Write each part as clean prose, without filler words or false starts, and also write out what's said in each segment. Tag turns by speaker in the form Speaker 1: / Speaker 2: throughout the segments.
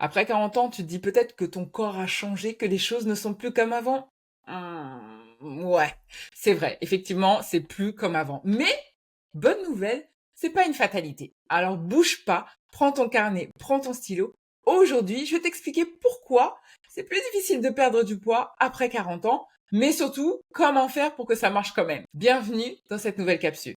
Speaker 1: Après 40 ans, tu te dis peut-être que ton corps a changé, que les choses ne sont plus comme avant. Ouais, c'est vrai. Effectivement, c'est plus comme avant. Mais, bonne nouvelle, c'est pas une fatalité. Alors bouge pas, prends ton carnet, prends ton stylo. Aujourd'hui, je vais t'expliquer pourquoi c'est plus difficile de perdre du poids après 40 ans, mais surtout, comment faire pour que ça marche quand même. Bienvenue dans cette nouvelle capsule.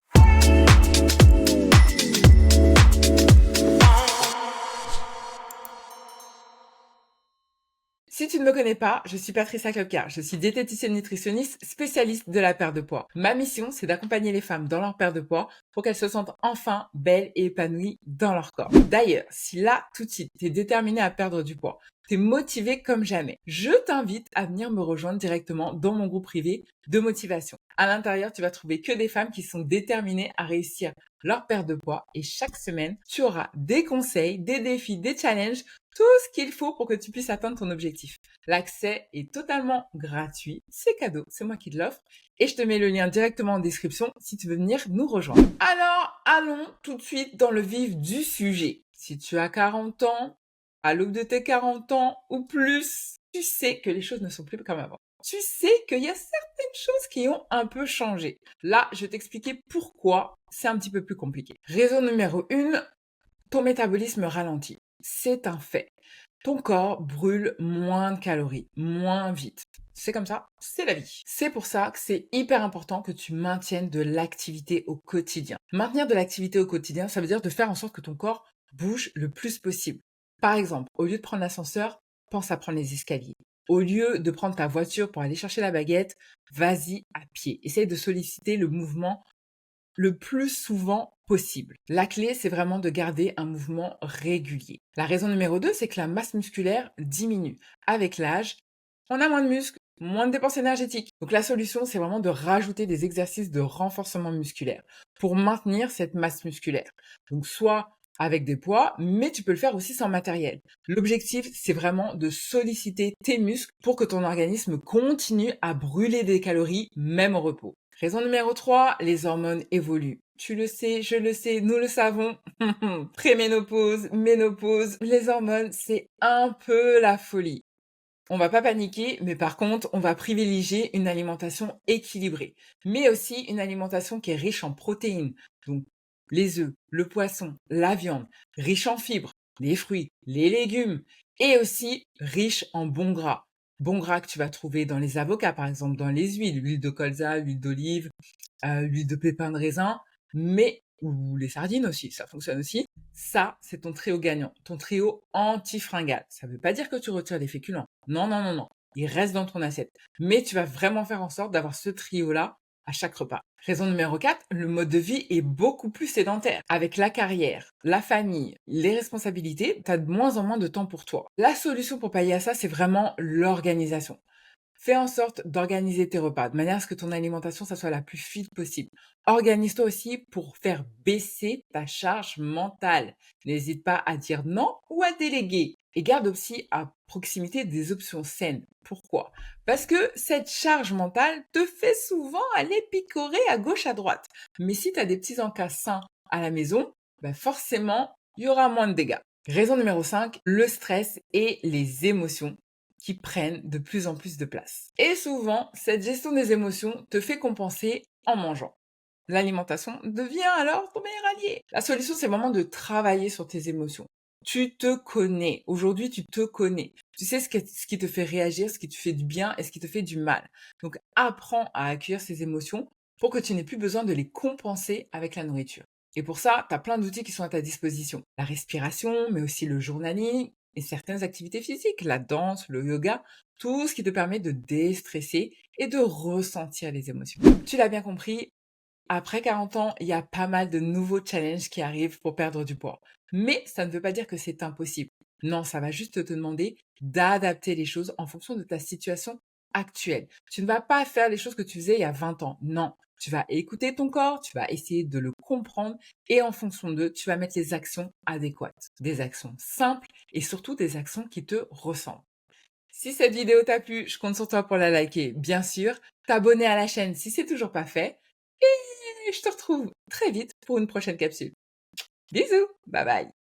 Speaker 1: Si tu ne me connais pas, je suis Patricia Klopka. Je suis diététicienne nutritionniste spécialiste de la perte de poids. Ma mission, c'est d'accompagner les femmes dans leur perte de poids pour qu'elles se sentent enfin belles et épanouies dans leur corps. D'ailleurs, si là, tout de suite, tu es déterminée à perdre du poids, tu es motivée comme jamais, je t'invite à venir me rejoindre directement dans mon groupe privé de motivation. À l'intérieur, tu vas trouver que des femmes qui sont déterminées à réussir leur perte de poids et chaque semaine, tu auras des conseils, des défis, des challenges, tout ce qu'il faut pour que tu puisses atteindre ton objectif. L'accès est totalement gratuit, c'est cadeau, c'est moi qui te l'offre et je te mets le lien directement en description si tu veux venir nous rejoindre. Alors, allons tout de suite dans le vif du sujet. Si tu as 40 ans, à l'aube de tes 40 ans ou plus, tu sais que les choses ne sont plus comme avant. Tu sais qu'il y a certaines choses qui ont un peu changé. Là, je vais t'expliquer pourquoi c'est un petit peu plus compliqué. Raison numéro 1, ton métabolisme ralentit. C'est un fait. Ton corps brûle moins de calories, moins vite. C'est comme ça, c'est la vie. C'est pour ça que c'est hyper important que tu maintiennes de l'activité au quotidien. Maintenir de l'activité au quotidien, ça veut dire de faire en sorte que ton corps bouge le plus possible. Par exemple, au lieu de prendre l'ascenseur, pense à prendre les escaliers. Au lieu de prendre ta voiture pour aller chercher la baguette, vas-y à pied. Essaye de solliciter le mouvement le plus souvent possible. La clé, c'est vraiment de garder un mouvement régulier. La raison numéro 2, c'est que la masse musculaire diminue. Avec l'âge, on a moins de muscles, moins de dépenses énergétiques. Donc la solution, c'est vraiment de rajouter des exercices de renforcement musculaire pour maintenir cette masse musculaire. Donc soit avec des poids, mais tu peux le faire aussi sans matériel. L'objectif, c'est vraiment de solliciter tes muscles pour que ton organisme continue à brûler des calories, même au repos. Raison numéro 3, les hormones évoluent. Tu le sais, je le sais, nous le savons. Préménopause, ménopause, les hormones, c'est un peu la folie. On va pas paniquer, mais par contre, on va privilégier une alimentation équilibrée, mais aussi une alimentation qui est riche en protéines. Donc, les œufs, le poisson, la viande, riche en fibres, les fruits, les légumes, et aussi riche en bons gras. Bons gras que tu vas trouver dans les avocats, par exemple, dans les huiles, l'huile de colza, l'huile d'olive, l'huile de pépins de raisin, mais ou les sardines aussi, ça fonctionne aussi. Ça, c'est ton trio gagnant, ton trio anti-fringale. Ça veut pas dire que tu retires les féculents. Non, non, non, non. Ils restent dans ton assiette. Mais tu vas vraiment faire en sorte d'avoir ce trio-là à chaque repas. Raison numéro 4, le mode de vie est beaucoup plus sédentaire. Avec la carrière, la famille, les responsabilités, tu as de moins en moins de temps pour toi. La solution pour pallier à ça, c'est vraiment l'organisation. Fais en sorte d'organiser tes repas de manière à ce que ton alimentation, ça soit la plus fine possible. Organise-toi aussi pour faire baisser ta charge mentale. N'hésite pas à dire non ou à déléguer. Et garde aussi à proximité des options saines. Pourquoi? Parce que cette charge mentale te fait souvent aller picorer à gauche, à droite. Mais si tu as des petits encas sains à la maison, ben forcément, il y aura moins de dégâts. Raison numéro 5, le stress et les émotions qui prennent de plus en plus de place. Et souvent, cette gestion des émotions te fait compenser en mangeant. L'alimentation devient alors ton meilleur allié. La solution, c'est vraiment de travailler sur tes émotions. Tu te connais. Aujourd'hui, tu te connais. Tu sais ce qui te fait réagir, ce qui te fait du bien et ce qui te fait du mal. Donc, apprends à accueillir ces émotions pour que tu n'aies plus besoin de les compenser avec la nourriture. Et pour ça, tu as plein d'outils qui sont à ta disposition. La respiration, mais aussi le journaling et certaines activités physiques, la danse, le yoga, tout ce qui te permet de déstresser et de ressentir les émotions. Tu l'as bien compris, après 40 ans, il y a pas mal de nouveaux challenges qui arrivent pour perdre du poids. Mais ça ne veut pas dire que c'est impossible. Non, ça va juste te demander d'adapter les choses en fonction de ta situation actuelle. Tu ne vas pas faire les choses que tu faisais il y a 20 ans. Non, tu vas écouter ton corps, tu vas essayer de le comprendre et en fonction d'eux, tu vas mettre les actions adéquates. Des actions simples et surtout des actions qui te ressemblent. Si cette vidéo t'a plu, je compte sur toi pour la liker, bien sûr, t'abonner à la chaîne si c'est toujours pas fait et je te retrouve très vite pour une prochaine capsule. Bisous, bye bye.